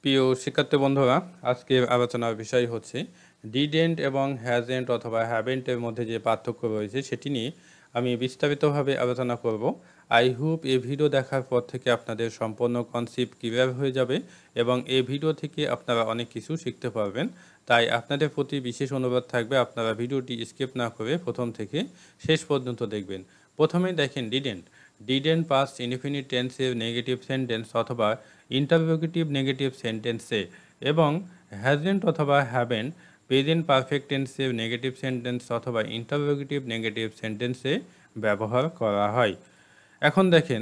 প্রিয় শিক্ষার্থী বন্ধুরা, আজকের আলোচনার বিষয় হচ্ছে ডিডেন্ট এবং হ্যাজেন্ট অথবা হ্যাভেন্টের মধ্যে যে পার্থক্য রয়েছে সেটি নিয়ে আমি বিস্তারিতভাবে আলোচনা করব। আই হোপ এই ভিডিও দেখার পর থেকে আপনাদের সম্পূর্ণ কনসেপ্ট ক্লিয়ার হয়ে যাবে এবং এই ভিডিও থেকে আপনারা অনেক কিছু শিখতে পারবেন। তাই আপনাদের প্রতি বিশেষ অনুরোধ থাকবে, আপনারা ভিডিওটি স্কিপ না করে প্রথম থেকে শেষ পর্যন্ত দেখবেন। প্রথমেই দেখেন ডিডেন্ট পাস্ট ইনডিফিনিট টেন্সের নেগেটিভ সেন্টেন্স অথবা ইন্টারোগেটিভ নেগেটিভ সেন্টেন্সে এবং হ্যাজেন্ট অথবা হ্যাভেন্ট প্রেজেন্ট পারফেক্ট টেন্সের নেগেটিভ সেন্টেন্স অথবা ইন্টারোগেটিভ নেগেটিভ সেন্টেন্সে ব্যবহার করা হয়। এখন দেখেন,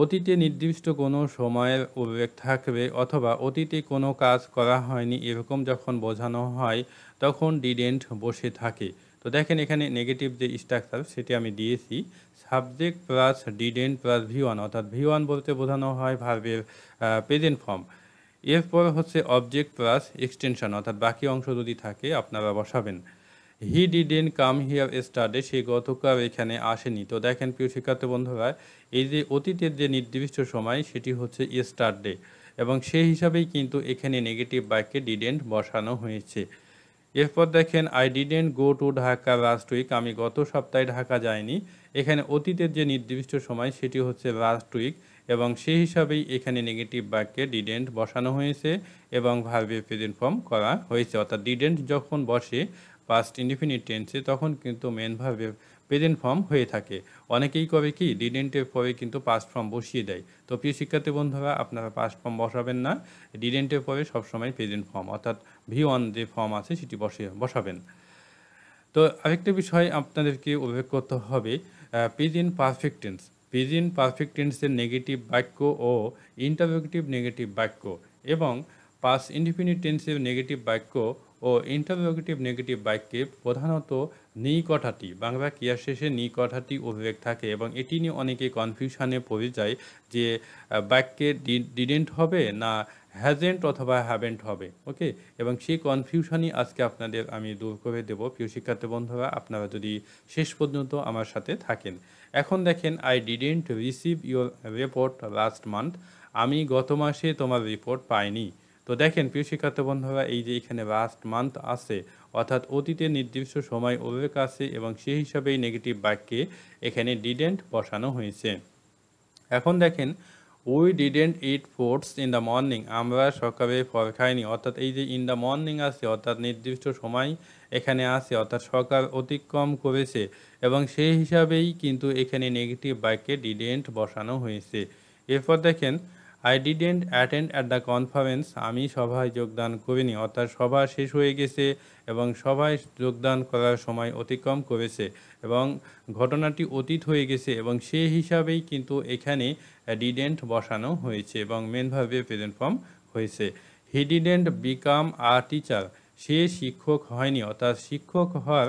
অতীতে নির্দিষ্ট কোনো সময়ের উল্লেখ থাকবে অথবা অতীতে কোনো কাজ করা হয়নি এরকম যখন বোঝানো হয় তখন ডিডেন্ট বসে থাকে। তো দেখেন এখানে নেগেটিভ যে স্ট্রাকচার সেটি আমি দিয়েছি, subject plus didn't plus V one, অর্থাৎ ভি1 বলতে বোঝানো হয় ভার্বের প্রেজেন্ট ফর্ম। এরপর হচ্ছে অবজেক্ট প্লাস এক্সটেনশন, অর্থাৎ বাকি অংশ যদি থাকে আপনারা বসাবেন। হি ডিডেন্ট কাম হিয়ার স্টারডে, সে গতকাল এখানে আসেনি। তো দেখেন প্রিয় শিক্ষার্থী বন্ধুরা, এই যে অতীতের যে নির্দিষ্ট সময় সেটি হচ্ছে স্টারডে এবং সেই হিসাবেই কিন্তু এখানে নেগেটিভ বাক্যে ডিডেন্ট বসানো হয়েছে। এরপর দেখেন I didn't go to Dhaka last week, আমি গত সপ্তাহে ঢাকা যাইনি। এখানে অতীতের যে নির্দিষ্ট সময় সেটি হচ্ছে লাস্ট উইক এবং সেই হিসাবেই এখানে নেগেটিভ বাক্যে ডিডেন্ট বসানো হয়েছে এবং ভার্বের প্রেজেন্ট ফর্ম করা হয়েছে। অর্থাৎ ডিডেন্ট যখন বসে পাস্ট ইনডিফিনিট টেন্সে তখন কিন্তু মেন ভার্বের প্রেজেন্ট ফর্ম হয়ে থাকে। অনেকেই করে কি ডিডেন্টের পরে কিন্তু পাস্ট ফর্ম বসিয়ে দেয়। তো প্রিয় শিক্ষার্থী বন্ধুরা, আপনারা পাস্ট ফর্ম বসাবেন না, ডিডেন্টের পরে সবসময় প্রেজেন্ট ফর্ম অর্থাৎ ভি1 যে ফর্ম আছে সেটি বসাবেন। তো আরেকটা বিষয় আপনাদেরকে উল্লেখ করতে হবে, present perfect tense. Present perfect টেন্সের নেগেটিভ বাক্য ও ইন্টারোগেটিভ নেগেটিভ বাক্য এবং পাস্ট ইনডিফিনিট টেন্সের নেগেটিভ বাক্য ও ইন্টারোগেটিভ নেগেটিভ বাক্যে প্রধানত নিকটাটি, বাংলা ক্রিয়া শেষে নিকটাটি উল্লেখ থাকে এবং এটি নিয়ে অনেকে কনফিউশনে পড়ে যায় যে বাক্যে ডিডেন্ট হবে না হ্যাজেন্ট অথবা হ্যাভেন্ট হবে। ওকে, এবং সেই কনফিউশনই আজকে আপনাদের আমি দূর করে দেব প্রিয় শিক্ষার্থী বন্ধুরা, আপনারা যদি শেষ পর্যন্ত আমার সাথে থাকেন। এখন দেখেন I didn't receive your report last month, আমি গত মাসে তোমার রিপোর্ট পাইনি। তো দেখেন প্রিয় শিক্ষার্থী বন্ধুরা, এই যে এখানে লাস্ট মান্থ আছে অর্থাৎ অতীতে নির্দিষ্ট সময় উল্লেখ আছে এবং সেই হিসাবেই নেগেটিভ বাক্যে এখানে ডিডেন্ট বসানো হয়েছে। এখন দেখেন we didn't it fruits in the morning, আমরা সকালে ফল খাইনি। অর্থাৎ এই যে ইন দ্য মর্নিং আছে অর্থাৎ নির্দিষ্ট সময় এখানে আছে অর্থাৎ সকাল অতিক্রম করেছে এবং সেই হিসাবেই কিন্তু এখানে নেগেটিভ বাক্যে ডিডেন্ট বসানো হয়েছে। এরপর দেখেন I didn't attend at the conference, আমি সভায় যোগদান করিনি। অর্থাৎ সভা শেষ হয়ে গেছে এবং সভায় যোগদান করার সময় অতিক্রম করেছে এবং ঘটনাটি অতীত হয়ে গেছে এবং সেই হিসাবেই কিন্তু এখানে ডিডেন্ট বসানো হয়েছে এবং মেন ভার্বের প্রেজেন্ট ফর্ম হয়েছে। He didn't become a teacher, সে শিক্ষক হয়নি। অর্থাৎ শিক্ষক হওয়ার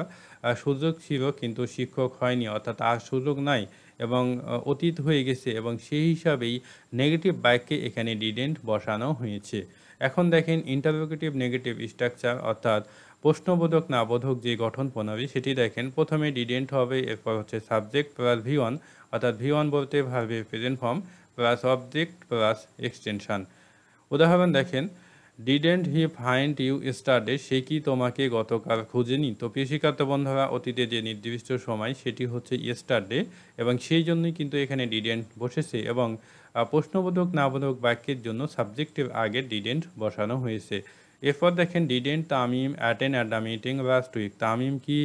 সুযোগ ছিল কিন্তু শিক্ষক হয়নি, অর্থাৎ আর সুযোগ নাই এবং অতীত হয়ে গেছে এবং সেই হিসাবেই নেগেটিভ বাক্যে এখানে ডিডেন্ট বসানো হয়েছে। এখন দেখেন ইন্টারোগেটিভ নেগেটিভ স্ট্রাকচার অর্থাৎ প্রশ্নবোধক না বোধক যে গঠন প্রণালী সেটি দেখেন। প্রথমে ডিডেন্ট হবে, এরপর হচ্ছে সাবজেক্ট প্লাস ভি1, অর্থাৎ ভি1 বলতে ভার্বের present form plus object plus extension. উদাহরণ দেখেন, didn't he find you yesterday, সে কি তোমাকে গতকাল খুঁজেনি। তো প্রিয় শিক্ষার্থী বন্ধুরা, অতীতে যে নির্দিষ্ট সময় সেটি হচ্ছে ইয়েস্টারডে এবং সেই জন্যই কিন্তু এখানে ডিডেন্ট বসেছে এবং প্রশ্নবোধক না বোধক বাক্যের জন্য সাবজেক্টের আগে ডিডেন্ট বসানো হয়েছে। এরপর দেখেন didn't Tamim attend at the meeting last week, Tamim কি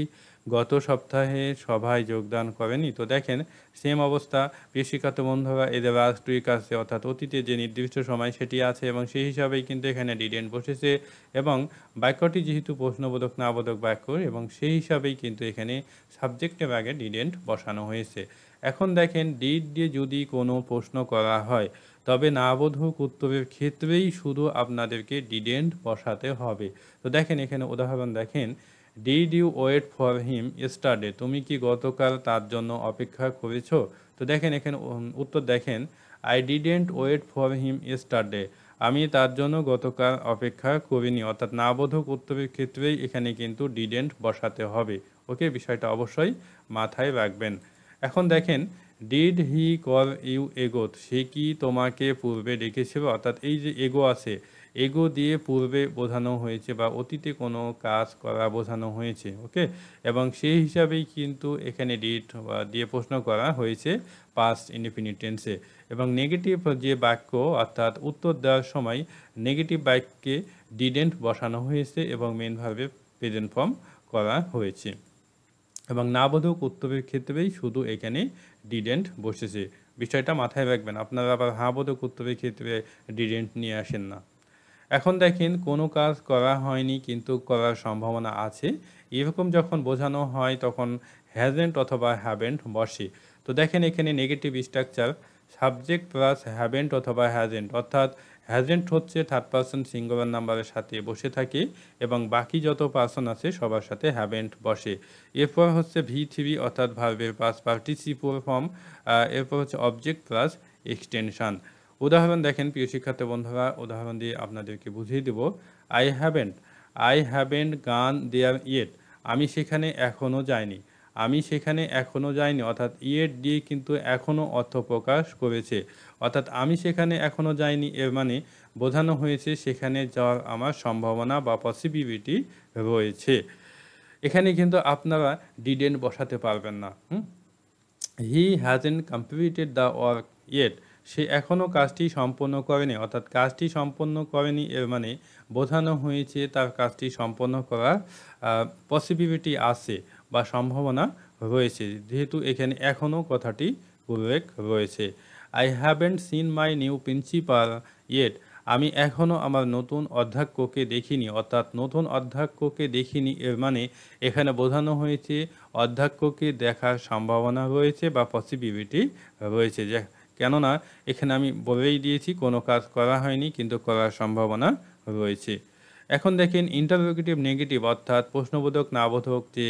গত সপ্তাহে সভায় যোগদান করেনি। তো দেখেন সেম অবস্থা, প্রিয় শিক্ষার্থী বন্ধুরা, এদের লাস্ট উইক আছে অর্থাৎ অতীতে যে নির্দিষ্ট সময় সেটি আছে এবং সেই হিসাবেই কিন্তু এখানে ডিডেন্ট বসেছে এবং বাক্যটি যেহেতু প্রশ্নবোধক না বোধক বাক্য এবং সেই হিসাবেই কিন্তু এখানে সাবজেক্টের আগে ডিডেন্ট বসানো হয়েছে। এখন দেখেন ডিড দিয়ে যদি কোনো প্রশ্ন করা হয় তবে না বোধক উত্তরের ক্ষেত্রেই শুধু আপনাদেরকে ডিডেন্ট বসাতে হবে। তো দেখেন এখানে উদাহরণ দেখেন, did you wait for him yesterday, তুমি কি গতকাল তার জন্য অপেক্ষা করেছো। তো দেখেন এখানে উত্তর দেখেন, I didn't wait for him yesterday, আমি তার জন্য গতকাল অপেক্ষা করিনি। অর্থাৎ না বোধক উত্তরের ক্ষেত্রেই এখানে কিন্তু ডিডেন্ট বসাতে হবে। ওকে, বিষয়টা অবশ্যই মাথায় রাখবেন। এখন দেখেন ডিড হি কল ইউ এগো, সে কি তোমাকে পূর্বে ডেকেছিল। অর্থাৎ এই যে এগো আছে এগো দিয়ে পূর্বে বোঝানো হয়েছে বা অতীতে কোনো কাজ করা বোঝানো হয়েছে। ওকে, এবং সেই হিসাবেই কিন্তু এখানে ডিড দিয়ে প্রশ্ন করা হয়েছে পাস্ট ইনডিফিনিট টেন্সে। এবং নেগেটিভ যে বাক্য অর্থাৎ উত্তর দেওয়ার সময় নেগেটিভ বাক্যে ডিডেন্ট বসানো হয়েছে এবং মেন ভার্বের প্রেজেন্ট ফর্ম করা হয়েছে। এবং নাবোধক উত্তরের ক্ষেত্রেই শুধু এখানে ডিডেন্ট বসেছে। বিষয়টা মাথায় রাখবেন, আপনারা আবার হাবোধক উত্তরের ক্ষেত্রে ডিডেন্ট নিয়ে আসেন না। এখন দেখেন কোনো কাজ করা হয়নি কিন্তু করার সম্ভাবনা আছে, এরকম যখন বোঝানো হয় তখন হ্যাজেন্ট অথবা হ্যাভেন্ট বসে। তো দেখেন এখানে negative structure subject plus haven't অথবা হ্যাজেন্ট, অর্থাৎ হ্যাজেন্ট হচ্ছে থার্ড পারসন সিঙ্গুলার নাম্বারের সাথে বসে থাকে এবং বাকি যত পার্সন আছে সবার সাথে হ্যাভেন্ট বসে। এরপর হচ্ছে V3 অর্থাৎ ভার্বের পাস্ট পার্টিসিপল ফর্ম, এরপর হচ্ছে অবজেক্ট প্লাস এক্সটেনশন। উদাহরণ দেখেন প্রিয় শিক্ষার্থী বন্ধুরা, উদাহরণ দিয়ে আপনাদেরকে বুঝিয়ে দেব। আই হ্যাভেন্ট গান দেয়ার ইয়েট, আমি সেখানে এখনও যাইনি। আমি সেখানে এখনও যাইনি অর্থাৎ ইয়েট দিয়ে কিন্তু এখনও অর্থ প্রকাশ করেছে, অর্থাৎ আমি সেখানে এখনও যাইনি এর মানে বোঝানো হয়েছে সেখানে যাওয়ার আমার সম্ভাবনা বা পসিবিলিটি রয়েছে। এখানে কিন্তু আপনারা ডিডেন্ট বসাতে পারবেন না। He hasn't completed the work yet, সে এখনও কাজটি সম্পন্ন করেনি, অর্থাৎ কাজটি সম্পন্ন করেনি এর মানে বোঝানো হয়েছে তার কাজটি সম্পন্ন করার পসিবিলিটি আছে বা সম্ভাবনা রয়েছে, যেহেতু এখানে এখনও কথাটি উল্লেখ রয়েছে। I haven't seen my new principal yet, আমি এখনও আমার নতুন অধ্যক্ষকে দেখিনি, অর্থাৎ নতুন অধ্যক্ষকে দেখিনি এর মানে এখানে বোঝানো হয়েছে অধ্যক্ষকে দেখার সম্ভাবনা রয়েছে বা পসিবিলিটি রয়েছে, যে কেননা এখানে আমি বলেই দিয়েছি কোনো কাজ করা হয়নি কিন্তু করার সম্ভাবনা রয়েছে। এখন দেখেন ইন্টারোগেটিভ নেগেটিভ অর্থাৎ প্রশ্নবোধক নাবোধক যে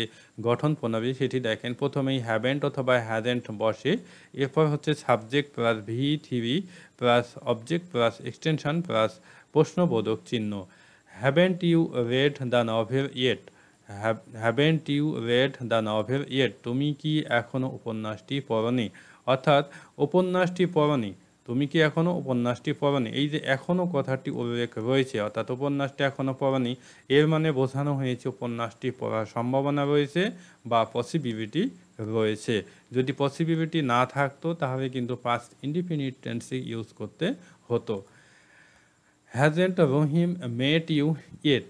গঠন প্রণালী সেটি দেখেন। প্রথমেই হ্যাভেন্ট অথবা হ্যাজেন্ট বসে, এরপর হচ্ছে subject plus V3 plus object plus extension plus প্রশ্নবোধক চিহ্ন। Haven't you read the novel yet, haven't you read the novel yet, তুমি কি এখনও উপন্যাসটি পড়নি, অর্থাৎ উপন্যাসটি পড়নি, তুমি কি এখনও উপন্যাসটি পড়নি। এই যে এখনও কথাটি উল্লেখ রয়েছে অর্থাৎ উপন্যাসটি এখনও পড়নি এর মানে বোঝানো হয়েছে উপন্যাসটি পড়ার সম্ভাবনা রয়েছে বা পসিবিলিটি রয়েছে। যদি পসিবিলিটি না থাকতো তাহলে কিন্তু পাস্ট ইনডিফিনিট টেন্সে ইউজ করতে হতো। Hasn't Rahim met you yet,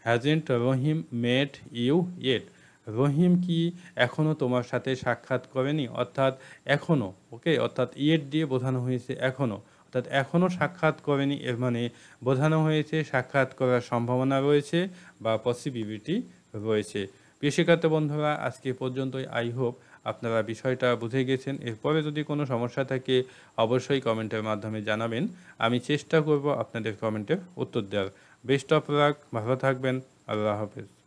hasn't Rahim met you yet, Rahim কি এখনও তোমার সাথে সাক্ষাৎ করেনি, অর্থাৎ এখনও। ওকে, অর্থাৎ ইয়েট দিয়ে বোঝানো হয়েছে এখনও, অর্থাৎ এখনও সাক্ষাৎ করেনি এর মানে বোঝানো হয়েছে সাক্ষাৎ করার সম্ভাবনা রয়েছে বা পসিবিলিটি রয়েছে। প্রিয় শিক্ষার্থী বন্ধুরা, আজকে পর্যন্তই। আই হোপ আপনারা বিষয়টা বুঝে গেছেন। এরপরে যদি কোনো সমস্যা থাকে অবশ্যই কমেন্টের মাধ্যমে জানাবেন, আমি চেষ্টা করব আপনাদের কমেন্টের উত্তর দেওয়ার। বেস্ট অফ লাক, ভালো থাকবেন, আল্লাহ হাফেজ।